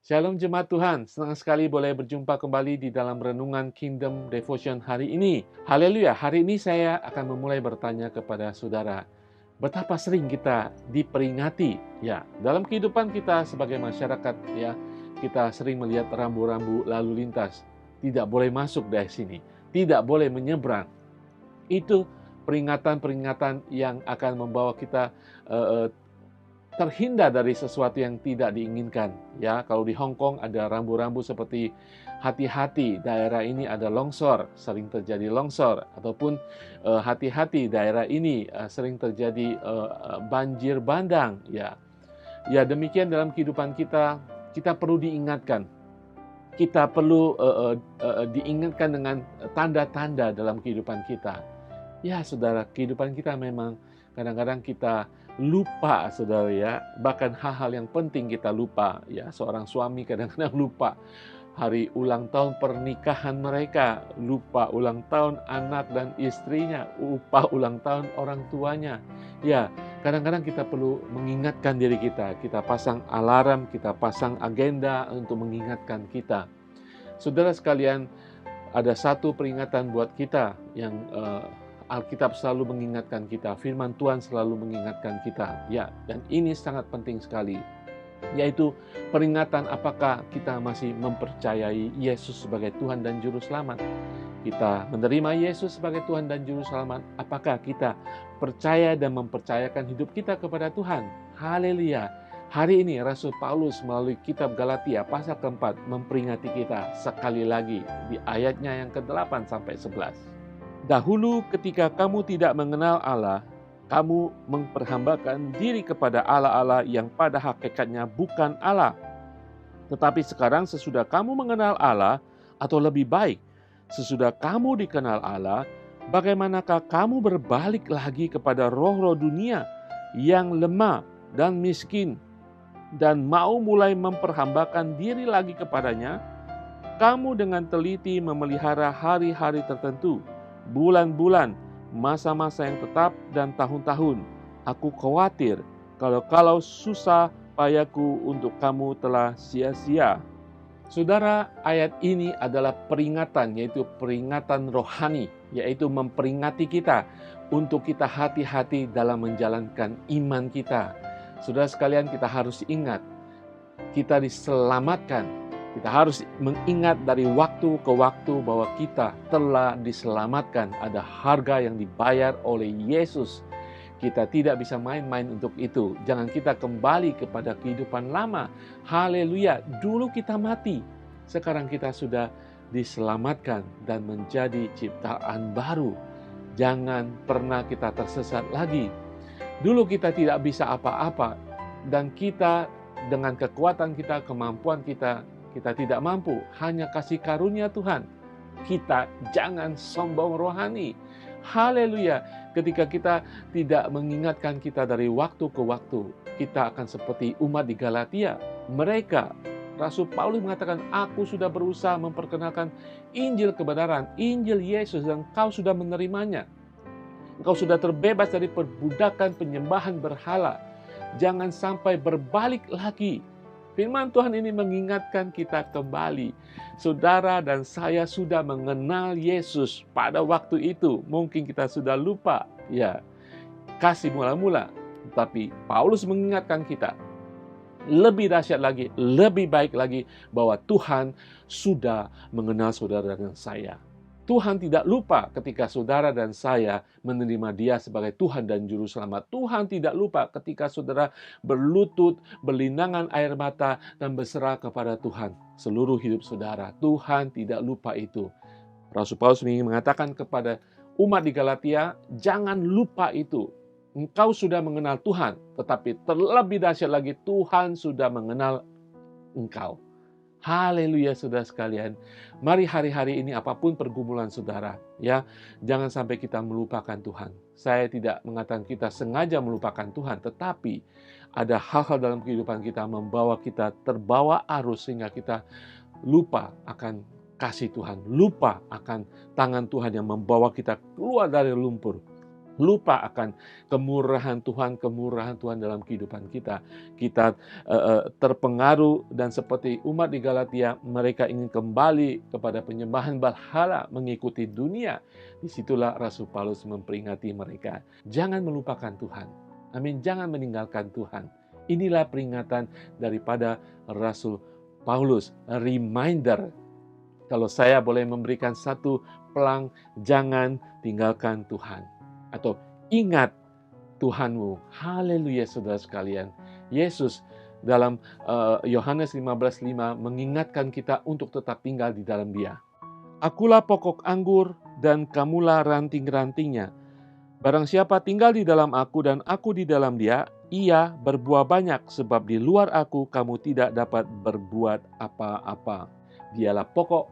Shalom jemaat Tuhan, senang sekali boleh berjumpa kembali di dalam renungan Kingdom Devotion hari ini. Haleluya, hari ini saya akan memulai bertanya kepada saudara, betapa sering kita diperingati ya dalam kehidupan kita sebagai masyarakat ya, kita sering melihat rambu-rambu lalu lintas, tidak boleh masuk dari sini, tidak boleh menyeberang. Itu peringatan-peringatan yang akan membawa kita eh, terhindar dari sesuatu yang tidak diinginkan. Ya, kalau di Hong Kong ada rambu-rambu seperti hati-hati daerah ini ada longsor, sering terjadi longsor, ataupun hati-hati daerah ini sering terjadi banjir bandang. Ya, ya demikian dalam kehidupan kita, kita perlu diingatkan. Kita perlu diingatkan dengan tanda-tanda dalam kehidupan kita. Ya, saudara, kehidupan kita memang kadang-kadang kita lupa, saudara ya. Bahkan hal-hal yang penting kita lupa. Ya, seorang suami kadang-kadang lupa hari ulang tahun pernikahan mereka, lupa ulang tahun anak dan istrinya, lupa ulang tahun orang tuanya. Ya, kadang-kadang kita perlu mengingatkan diri kita. Kita pasang alarm, kita pasang agenda untuk mengingatkan kita. Saudara sekalian, ada satu peringatan buat kita yang Alkitab selalu mengingatkan kita, firman Tuhan selalu mengingatkan kita. Ya, dan ini sangat penting sekali, yaitu peringatan apakah kita masih mempercayai Yesus sebagai Tuhan dan Juru Selamat. Kita menerima Yesus sebagai Tuhan dan Juru Selamat, apakah kita percaya dan mempercayakan hidup kita kepada Tuhan? Haleluya. Hari ini Rasul Paulus melalui kitab Galatia pasal keempat memperingati kita sekali lagi di ayatnya yang ke-8 sampai 11. Dahulu ketika kamu tidak mengenal Allah, kamu memperhambakan diri kepada Allah-Allah yang pada hakikatnya bukan Allah. Tetapi sekarang sesudah kamu mengenal Allah, atau lebih baik, sesudah kamu dikenal Allah, bagaimanakah kamu berbalik lagi kepada roh-roh dunia yang lemah dan miskin, dan mau mulai memperhambakan diri lagi kepadanya? Kamu dengan teliti memelihara hari-hari tertentu, bulan-bulan, masa-masa yang tetap, dan tahun-tahun. Aku khawatir kalau susah payahku untuk kamu telah sia-sia. Saudara, ayat ini adalah peringatan, yaitu peringatan rohani, yaitu memperingati kita untuk kita hati-hati dalam menjalankan iman kita. Saudara sekalian, kita harus ingat, kita diselamatkan. Kita harus mengingat dari waktu ke waktu bahwa kita telah diselamatkan. Ada harga yang dibayar oleh Yesus. Kita tidak bisa main-main untuk itu. Jangan kita kembali kepada kehidupan lama. Haleluya. Dulu kita mati. Sekarang kita sudah diselamatkan dan menjadi ciptaan baru. Jangan pernah kita tersesat lagi. Dulu kita tidak bisa apa-apa. Dan kita dengan kekuatan kita, kemampuan kita tidak mampu, hanya kasih karunia Tuhan. Kita jangan sombong rohani. Haleluya. Ketika kita tidak mengingatkan kita dari waktu ke waktu, kita akan seperti umat di Galatia. Mereka, Rasul Paulus mengatakan, aku sudah berusaha memperkenalkan Injil kebenaran, Injil Yesus, dan kau sudah menerimanya. Engkau sudah terbebas dari perbudakan penyembahan berhala. Jangan sampai berbalik lagi. Firman Tuhan ini mengingatkan kita kembali. Saudara dan saya sudah mengenal Yesus pada waktu itu. Mungkin kita sudah lupa. Ya, kasih mula-mula. Tapi Paulus mengingatkan kita. Lebih dahsyat lagi, lebih baik lagi bahwa Tuhan sudah mengenal saudara dan saya. Tuhan tidak lupa ketika saudara dan saya menerima Dia sebagai Tuhan dan Juru Selamat. Tuhan tidak lupa ketika saudara berlutut, berlinangan air mata, dan berserah kepada Tuhan seluruh hidup saudara. Tuhan tidak lupa itu. Rasul Paulus ingin mengatakan kepada umat di Galatia, jangan lupa itu. Engkau sudah mengenal Tuhan, tetapi terlebih dahsyat lagi Tuhan sudah mengenal engkau. Haleluya saudara sekalian. Mari hari-hari ini apapun pergumulan saudara, ya, jangan sampai kita melupakan Tuhan. Saya tidak mengatakan kita sengaja melupakan Tuhan, tetapi ada hal-hal dalam kehidupan kita membawa kita terbawa arus sehingga kita lupa akan kasih Tuhan, lupa akan tangan Tuhan yang membawa kita keluar dari lumpur. lupa akan kemurahan Tuhan dalam kehidupan kita. Kita terpengaruh dan seperti umat di Galatia, mereka ingin kembali kepada penyembahan berhala mengikuti dunia. Disitulah Rasul Paulus memperingatkan mereka, jangan melupakan Tuhan. Amin, jangan meninggalkan Tuhan. Inilah peringatan daripada Rasul Paulus, reminder. Kalau saya boleh memberikan satu pelang, jangan tinggalkan Tuhan. Atau ingat Tuhanmu. Haleluya saudara sekalian. Yesus dalam Yohanes 15:5 mengingatkan kita untuk tetap tinggal di dalam Dia. Akulah pokok anggur dan kamulah ranting-rantingnya. Barang siapa tinggal di dalam aku dan aku di dalam dia, ia berbuah banyak, sebab di luar aku kamu tidak dapat berbuat apa-apa. Dialah pokok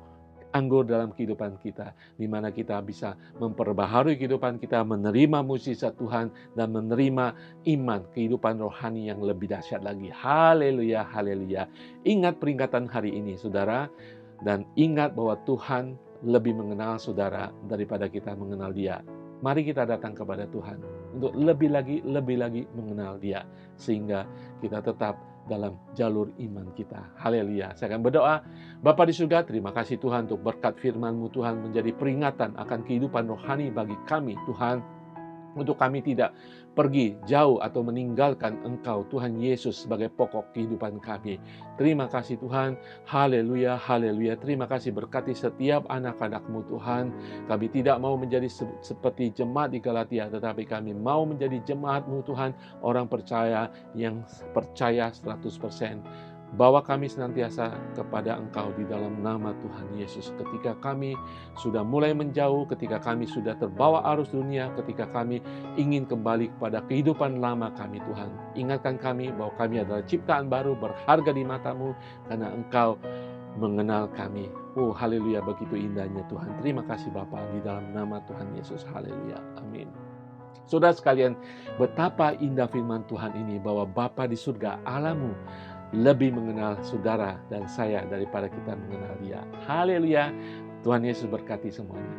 anggur dalam kehidupan kita, di mana kita bisa memperbaharui kehidupan kita, menerima mukjizat Tuhan, dan menerima iman, kehidupan rohani yang lebih dahsyat lagi. Haleluya, haleluya. Ingat peringatan hari ini, saudara, dan ingat bahwa Tuhan lebih mengenal saudara daripada kita mengenal Dia. Mari kita datang kepada Tuhan untuk lebih lagi mengenal Dia, sehingga kita tetap dalam jalur iman kita. Haleluya. Saya akan berdoa. Bapa di surga, terima kasih Tuhan untuk berkat firman-Mu Tuhan menjadi peringatan akan kehidupan rohani bagi kami Tuhan. Untuk kami tidak pergi jauh atau meninggalkan Engkau Tuhan Yesus sebagai pokok kehidupan kami. Terima kasih Tuhan. Haleluya, haleluya. Terima kasih berkati setiap anak-anak-Mu Tuhan. Kami tidak mau menjadi seperti jemaat di Galatia, tetapi kami mau menjadi jemaat-Mu Tuhan, orang percaya yang percaya 100%. Bawa kami senantiasa kepada Engkau di dalam nama Tuhan Yesus. Ketika kami sudah mulai menjauh, ketika kami sudah terbawa arus dunia, ketika kami ingin kembali kepada kehidupan lama kami Tuhan. Ingatkan kami bahwa kami adalah ciptaan baru, berharga di mata-Mu, karena Engkau mengenal kami. Oh haleluya, begitu indahnya Tuhan. Terima kasih Bapa, di dalam nama Tuhan Yesus. Haleluya, amin. Saudara sekalian, betapa indah firman Tuhan ini, bahwa Bapa di surga, Allahmu, lebih mengenal saudara dan saya daripada kita mengenal Dia. Haleluya. Tuhan Yesus berkati semuanya.